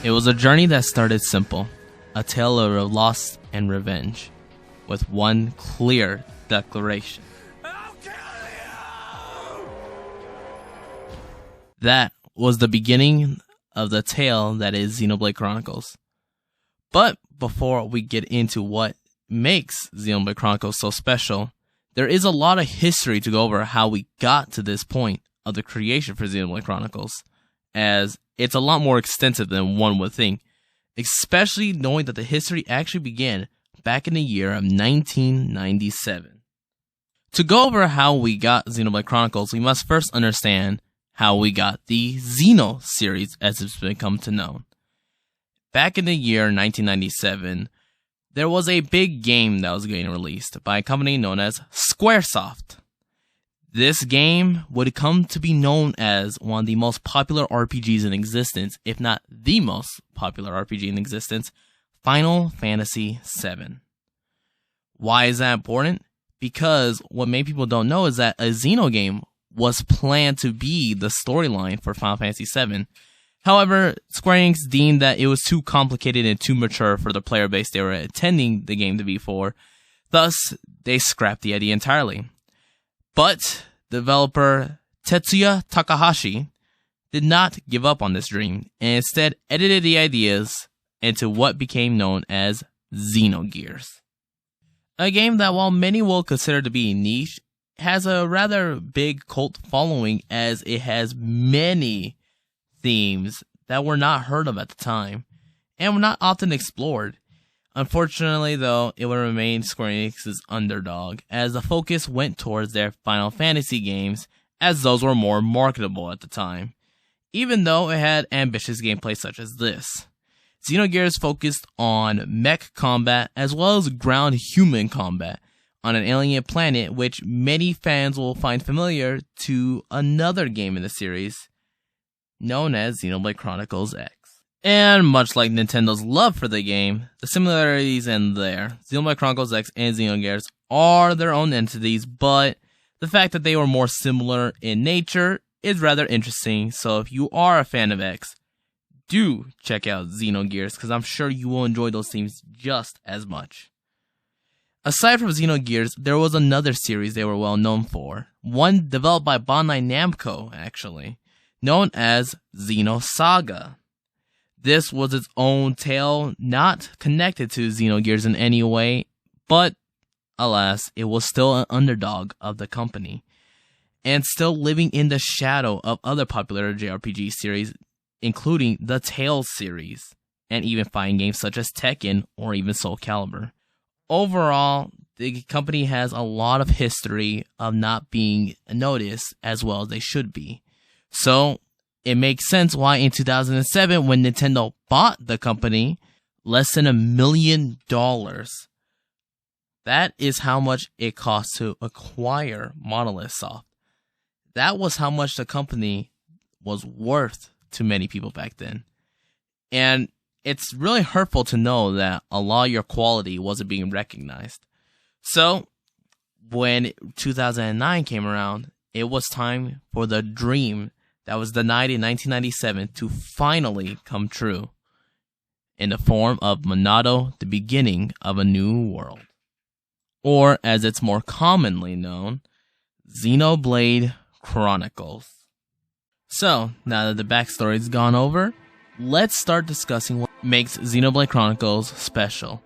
It was a journey that started simple, a tale of loss and revenge, with one clear declaration. I'll kill you! That was the beginning of the tale that is Xenoblade Chronicles. But before we get into what makes Xenoblade Chronicles so special, there is a lot of history to go over how we got to this point of the creation for Xenoblade Chronicles, as it's a lot more extensive than one would think, especially knowing that the history actually began back in the year of 1997. To go over how we got Xenoblade Chronicles, we must first understand how we got the Xeno series as it's become to known. Back in the year 1997, there was a big game that was getting released by a company known as Squaresoft. This game would come to be known as one of the most popular RPGs in existence, if not the most popular RPG in existence, Final Fantasy VII. Why is that important? Because what many people don't know is that a Xeno game was planned to be the storyline for Final Fantasy VII. However, Square Enix deemed that it was too complicated and too mature for the player base they were intending the game to be for. Thus, they scrapped the idea entirely. But developer Tetsuya Takahashi did not give up on this dream and instead edited the ideas into what became known as Xenogears. A game that, while many will consider to be niche, has a rather big cult following, as it has many themes that were not heard of at the time and were not often explored. Unfortunately, though, it would remain Square Enix's underdog, as the focus went towards their Final Fantasy games, as those were more marketable at the time, even though it had ambitious gameplay such as this. Xenogears focused on mech combat as well as ground human combat on an alien planet, which many fans will find familiar to another game in the series known as Xenoblade Chronicles X. And much like Nintendo's love for the game, the similarities end there. Xenoblade Chronicles X and Xenogears are their own entities, but the fact that they were more similar in nature is rather interesting. So if you are a fan of X, do check out Xenogears, because I'm sure you will enjoy those themes just as much. Aside from Xenogears, there was another series they were well known for, one developed by Bandai Namco, actually, known as Xenosaga. This was its own tale, not connected to Xenogears in any way, but alas, it was still an underdog of the company, and still living in the shadow of other popular JRPG series, including the Tales series, and even fighting games such as Tekken or even Soul Calibur. Overall, the company has a lot of history of not being noticed as well as they should be. So, it makes sense why in 2007, when Nintendo bought the company, less than $1 million. That is how much it cost to acquire Monolith Soft. That was how much the company was worth to many people back then. And it's really hurtful to know that a lot of your quality wasn't being recognized. So, when 2009 came around, it was time for the dream that was denied in 1997 to finally come true, in the form of Monado, the beginning of a new world. Or, as it's more commonly known, Xenoblade Chronicles. So, now that the backstory's gone over, let's start discussing what makes Xenoblade Chronicles special.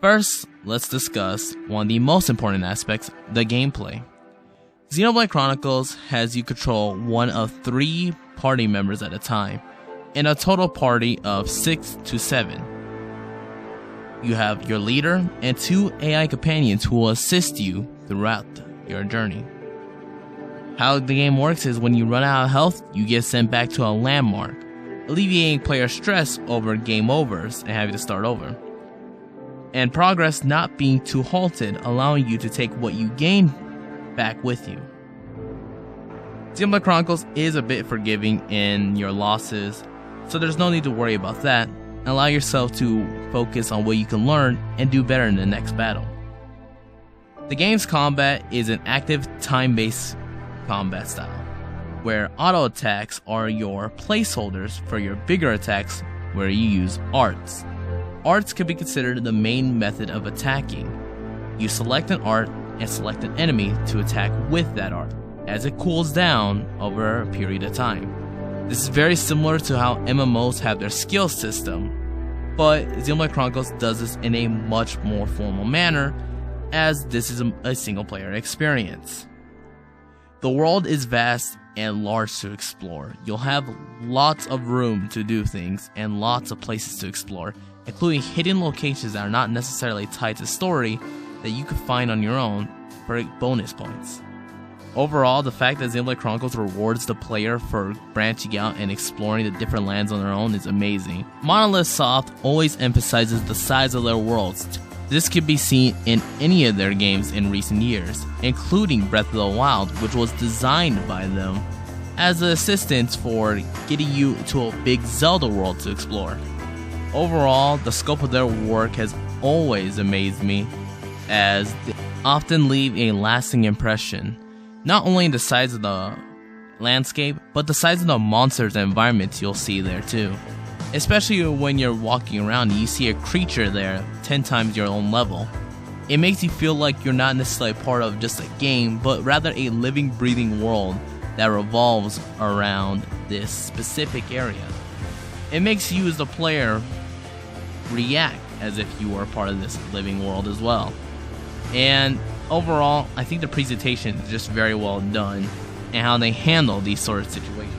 First, let's discuss one of the most important aspects, the gameplay. Xenoblade Chronicles has you control one of 3 party members at a time, in a total party of 6 to 7. You have your leader and 2 AI companions who will assist you throughout your journey. How the game works is when you run out of health, you get sent back to a landmark, alleviating player stress over game overs and having to start over, and progress not being too halted, allowing you to take what you gain back with you. Xenoblade Chronicles is a bit forgiving in your losses, so there's no need to worry about that. Allow yourself to focus on what you can learn and do better in the next battle. The game's combat is an active time-based combat style, where auto attacks are your placeholders for your bigger attacks where you use arts. Arts can be considered the main method of attacking. You select an art and select an enemy to attack with that art, as it cools down over a period of time. This is very similar to how MMOs have their skill system, but Xenoblade Chronicles does this in a much more formal manner, as this is a single player experience. The world is vast and large to explore. You'll have lots of room to do things and lots of places to explore, including hidden locations that are not necessarily tied to story that you could find on your own for bonus points. Overall, the fact that Xenoblade Chronicles rewards the player for branching out and exploring the different lands on their own is amazing. Monolith Soft always emphasizes the size of their worlds. This can be seen in any of their games in recent years, including Breath of the Wild, which was designed by them as an assistance for getting you to a big Zelda world to explore. Overall, the scope of their work has always amazed me, as they often leave a lasting impression. Not only the size of the landscape, but the size of the monsters and environments you'll see there too. Especially when you're walking around and you see a creature there 10 times your own level. It makes you feel like you're not necessarily part of just a game, but rather a living, breathing world that revolves around this specific area. It makes you as the player react as if you were part of this living world as well. And overall, I think the presentation is just very well done and how they handle these sort of situations.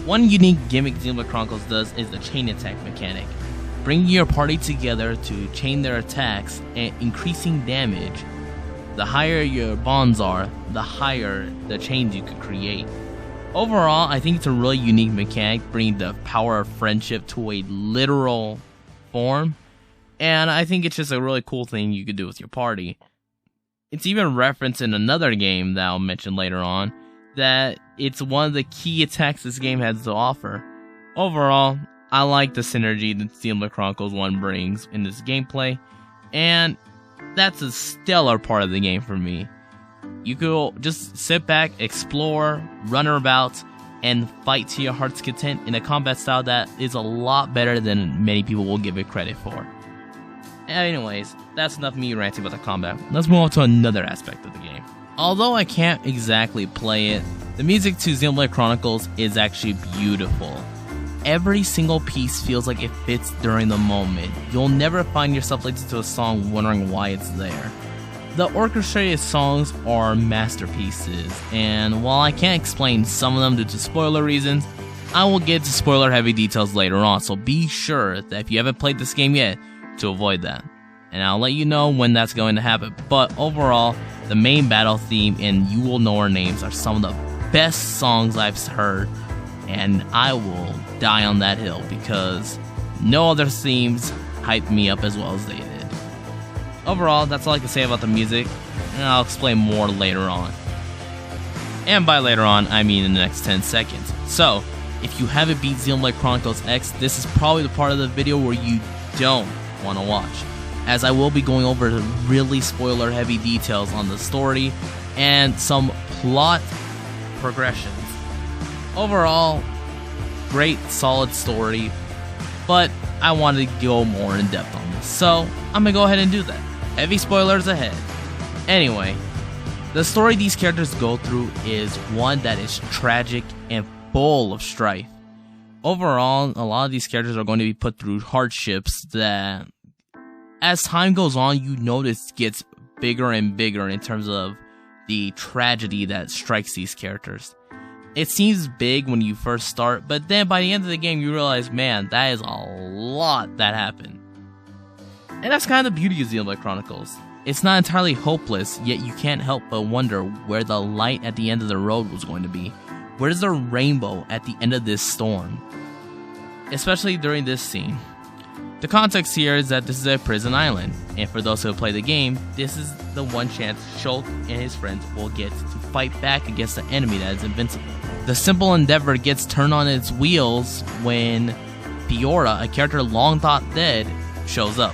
One unique gimmick Xenoblade Chronicles does is the chain attack mechanic, bringing your party together to chain their attacks and increasing damage. The higher your bonds are, the higher the chains you could create. Overall, I think it's a really unique mechanic, bringing the power of friendship to a literal form. And I think it's just a really cool thing you could do with your party. It's even referenced in another game that I'll mention later on, that it's one of the key attacks this game has to offer. Overall, I like the synergy that Xenoblade Chronicles 1 brings in this gameplay, and that's a stellar part of the game for me. You could just sit back, explore, run about, and fight to your heart's content in a combat style that is a lot better than many people will give it credit for. Anyways, that's enough of me ranting about the combat. Let's move on to another aspect of the game. Although I can't exactly play it, the music to Xenoblade Chronicles is actually beautiful. Every single piece feels like it fits during the moment. You'll never find yourself listening to a song wondering why it's there. The orchestrated songs are masterpieces, and while I can't explain some of them due to spoiler reasons, I will get to spoiler heavy details later on, so be sure that if you haven't played this game yet, to avoid that. And I'll let you know when that's going to happen. But overall, the main battle theme and You Will Know Our Names are some of the best songs I've heard, and I will die on that hill because no other themes hyped me up as well as they did. Overall, that's all I can say about the music, and I'll explain more later on. And by later on, I mean in the next 10 seconds. So, if you haven't beat Xenoblade Chronicles X, this is probably the part of the video where you don't want to watch, as I will be going over the really spoiler heavy details on the story and some plot progressions. Overall, great solid story, but I wanted to go more in depth on this, so I'm gonna go ahead and do that. Heavy spoilers ahead. Anyway, the story these characters go through is one that is tragic and full of strife. Overall, a lot of these characters are going to be put through hardships that, as time goes on, you notice gets bigger and bigger in terms of the tragedy that strikes these characters. It seems big when you first start, but then by the end of the game you realize, man, that is a lot that happened. And that's kind of the beauty of Xenoblade Chronicles. It's not entirely hopeless, yet you can't help but wonder where the light at the end of the road was going to be. Where's the rainbow at the end of this storm? Especially during this scene. The context here is that this is a prison island, and for those who have played the game, this is the one chance Shulk and his friends will get to fight back against the enemy that is invincible. The simple endeavor gets turned on its wheels when Fiora, a character long thought dead, shows up.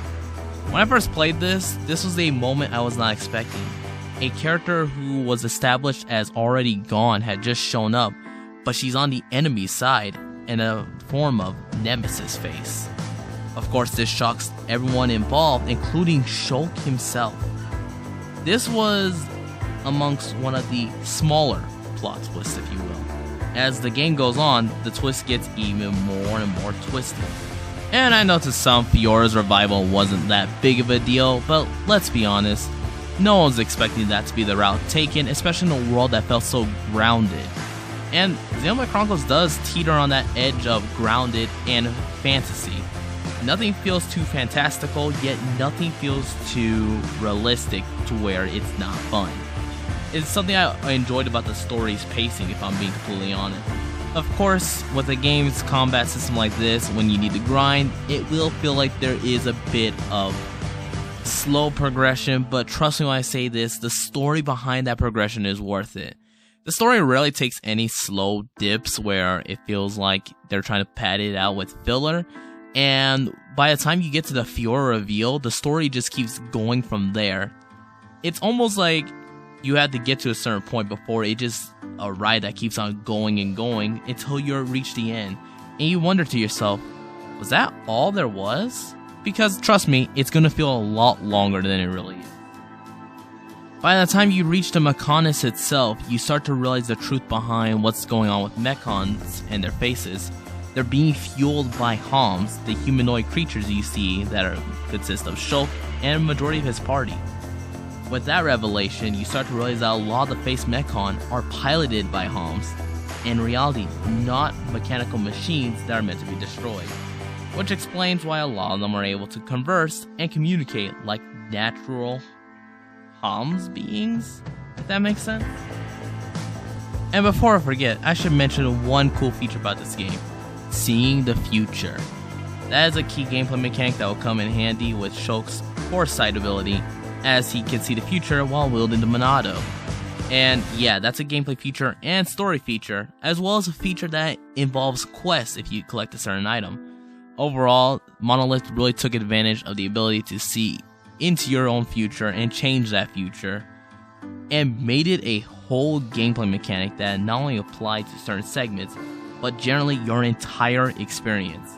When I first played this was a moment I was not expecting. A character who was established as already gone had just shown up, but she's on the enemy side, and a form of Nemesis face. Of course, this shocks everyone involved, including Shulk himself. This was amongst one of the smaller plot twists, if you will. As the game goes on, the twist gets even more and more twisted. And I know to some, Fiora's revival wasn't that big of a deal, but let's be honest, no one was expecting that to be the route taken, especially in a world that felt so grounded. And Xenoblade Chronicles does teeter on that edge of grounded and fantasy. Nothing feels too fantastical, yet nothing feels too realistic to where it's not fun. It's something I enjoyed about the story's pacing, if I'm being completely honest. Of course, with a game's combat system like this, when you need to grind, it will feel like there is a bit of slow progression, but trust me when I say this, the story behind that progression is worth it. The story rarely takes any slow dips where it feels like they're trying to pad it out with filler, and by the time you get to the Fiora reveal, the story just keeps going from there. It's almost like you had to get to a certain point before it just a ride that keeps on going and going until you reach the end. And you wonder to yourself, was that all there was? Because trust me, it's gonna feel a lot longer than it really is. By the time you reach the Mechonis itself, you start to realize the truth behind what's going on with Mechons and their faces. They're being fueled by Homs, the humanoid creatures you see that consist of Shulk and a majority of his party. With that revelation, you start to realize that a lot of the face Mechon are piloted by Homs, in reality, not mechanical machines that are meant to be destroyed. Which explains why a lot of them are able to converse and communicate like natural Homs beings, if that makes sense. And before I forget, I should mention one cool feature about this game, seeing the future. That is a key gameplay mechanic that will come in handy with Shulk's foresight ability, as he can see the future while wielding the Monado. And yeah, that's a gameplay feature and story feature, as well as a feature that involves quests if you collect a certain item. Overall, Monolith really took advantage of the ability to see into your own future and change that future, and made it a whole gameplay mechanic that not only applied to certain segments, but generally your entire experience.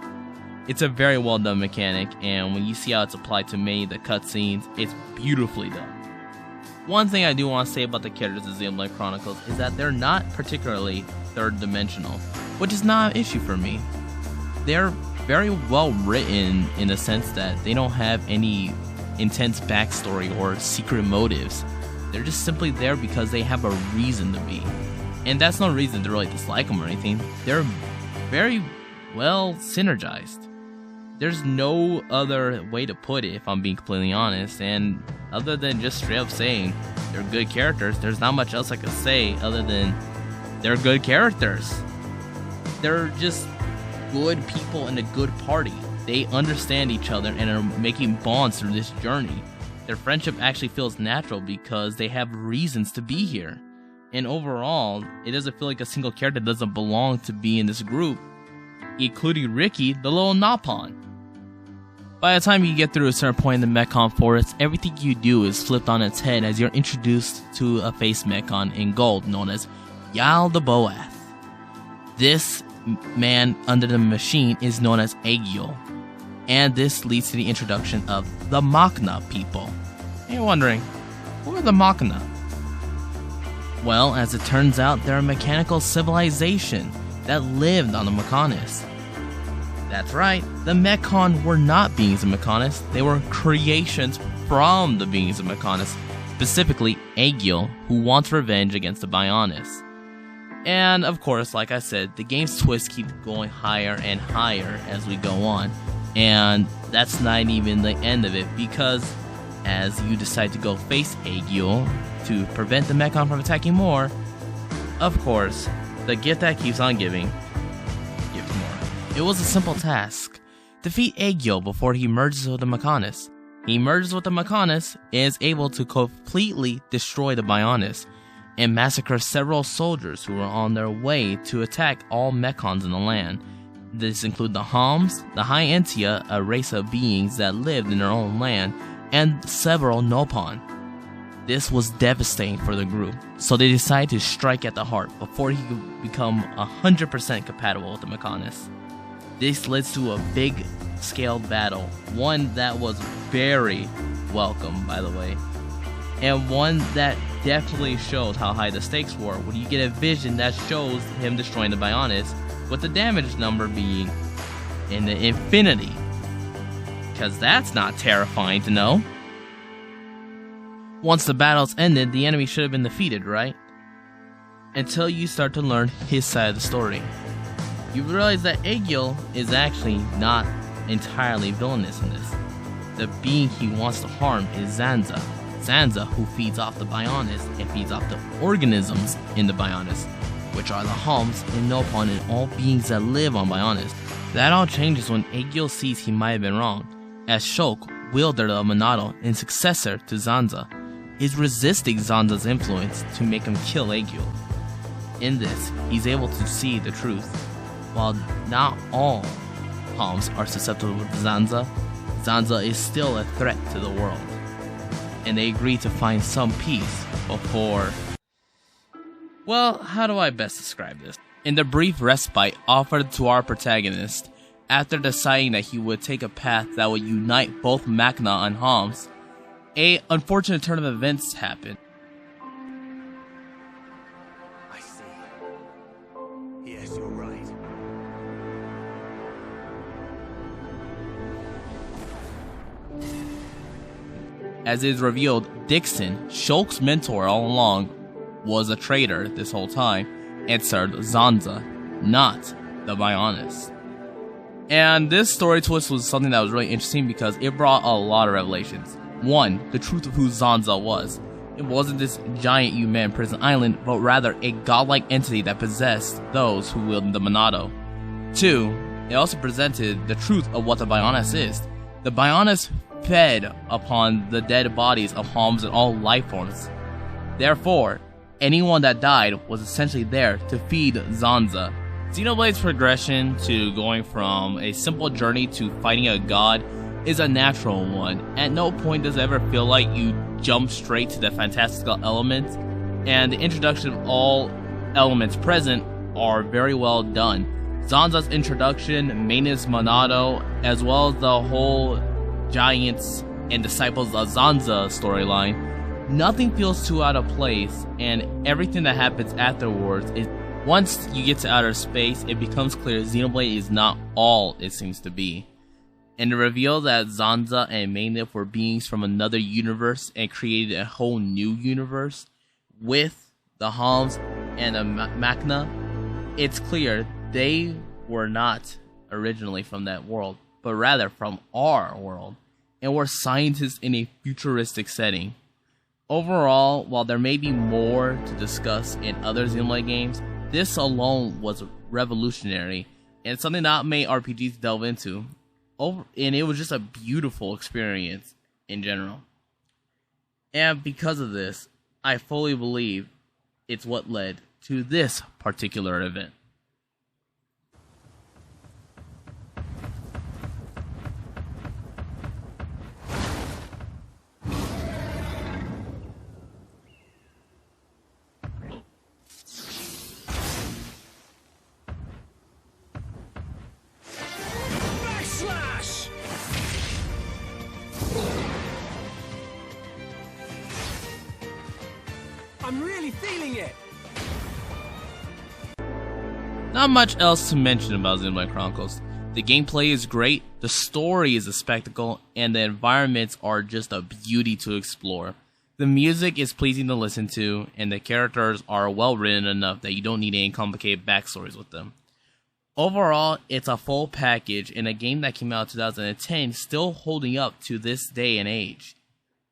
It's a very well done mechanic, and when you see how it's applied to many of the cutscenes, it's beautifully done. One thing I do want to say about the characters of Xenoblade Chronicles is that they're not particularly third dimensional, which is not an issue for me. They're very well written in the sense that they don't have any intense backstory or secret motives. They're just simply there because they have a reason to be. And that's no reason to really dislike them or anything. They're very well synergized. There's no other way to put it, if I'm being completely honest, and other than just straight up saying they're good characters, there's not much else I could say other than they're good characters. They're just good people in a good party. They understand each other and are making bonds through this journey. Their friendship actually feels natural because they have reasons to be here. And overall, it doesn't feel like a single character doesn't belong to be in this group, including Ricky, the little Napon. By the time you get through a certain point in the Mechon Forest, everything you do is flipped on its head as you're introduced to a face Mechon in gold known as Yal the Boath. This man under the machine is known as Aegyo, and this leads to the introduction of the Machna people. And you're wondering, who are the Machna? Well, as it turns out, they're a mechanical civilization that lived on the Mechonis. That's right, the Mechon were not beings of Mechonis, they were creations from the beings of Mechonis, specifically Aegyo, who wants revenge against the Bionis. And of course, like I said, the game's twists keep going higher and higher as we go on, and that's not even the end of it, because as you decide to go face Aegyo to prevent the Mechon from attacking more, of course, the gift that keeps on giving gives more. It was a simple task. Defeat Aegyo before he merges with the Mechonis. He merges with the Mechonis and is able to completely destroy the Bionis and massacre several soldiers who were on their way to attack all Mechons in the land. This include the Homs, the High Entia, a race of beings that lived in their own land, and several Nopon. This was devastating for the group, so they decided to strike at the heart before he could become 100% compatible with the Mechonis. This leads to a big scaled battle, one that was very welcome, by the way, and one that definitely shows how high the stakes were when you get a vision that shows him destroying the Bionis, with the damage number being in the infinity. Because that's not terrifying to know. Once the battle's ended, the enemy should have been defeated, right? Until you start to learn his side of the story. You realize that Egil is actually not entirely villainous in this. The being he wants to harm is Zanza. Zanza, who feeds off the Bionis and feeds off the organisms in the Bionis, which are the Homs and Nopon and all beings that live on Bionis. That all changes when Egil sees he might have been wrong, as Shulk, wielder of Monado and successor to Zanza, is resisting Zanza's influence to make him kill Egil. In this, he's able to see the truth. While not all Homs are susceptible to Zanza, Zanza is still a threat to the world. And they agree to find some peace before... Well, how do I best describe this? In the brief respite offered to our protagonist, after deciding that he would take a path that would unite both Machna and Homs, a unfortunate turn of events happened. I see. Yes, you're right. As it is revealed, Dixon, Shulk's mentor all along, was a traitor this whole time and served Zanza, not the Bionis. And this story twist was something that was really interesting because it brought a lot of revelations. One, the truth of who Zanza was. It wasn't this giant human prison island, but rather a godlike entity that possessed those who wielded the Monado. Two, it also presented the truth of what the Bionis is. The Bionis fed upon the dead bodies of Homs and all life forms. Therefore, anyone that died was essentially there to feed Zanza. Xenoblade's progression to going from a simple journey to fighting a god is a natural one. At no point does it ever feel like you jump straight to the fantastical elements, and the introduction of all elements present are very well done. Zanza's introduction, Manus Monado, as well as the whole Giants and Disciples of Zanza storyline, nothing feels too out of place, and everything that happens afterwards is... Once you get to outer space, it becomes clear Xenoblade is not all it seems to be. And the reveal that Zanza and Mainif were beings from another universe and created a whole new universe with the Homs and the Machna, it's clear they were not originally from that world, but rather from our world, and were scientists in a futuristic setting. Overall, while there may be more to discuss in other Xenoblade games, this alone was revolutionary, and something not many RPGs delve into. And it was just a beautiful experience in general. And because of this, I fully believe it's what led to this particular event. I'm really feeling it! Not much else to mention about Xenoblade Chronicles. The gameplay is great, the story is a spectacle, and the environments are just a beauty to explore. The music is pleasing to listen to, and the characters are well written enough that you don't need any complicated backstories with them. Overall, it's a full package, and a game that came out in 2010 still holding up to this day and age.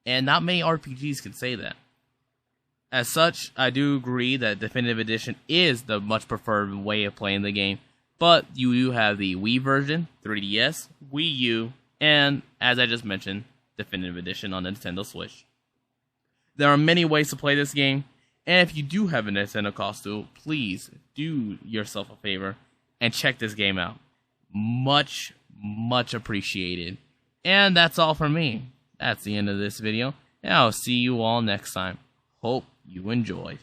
And not many RPGs can say that. As such, I do agree that Definitive Edition is the much preferred way of playing the game, but you do have the Wii version, 3DS, Wii U, and, as I just mentioned, Definitive Edition on the Nintendo Switch. There are many ways to play this game, and if you do have a Nintendo console, please do yourself a favor and check this game out. Much, much appreciated. And that's all from me. That's the end of this video, and I'll see you all next time. Hope you enjoyed.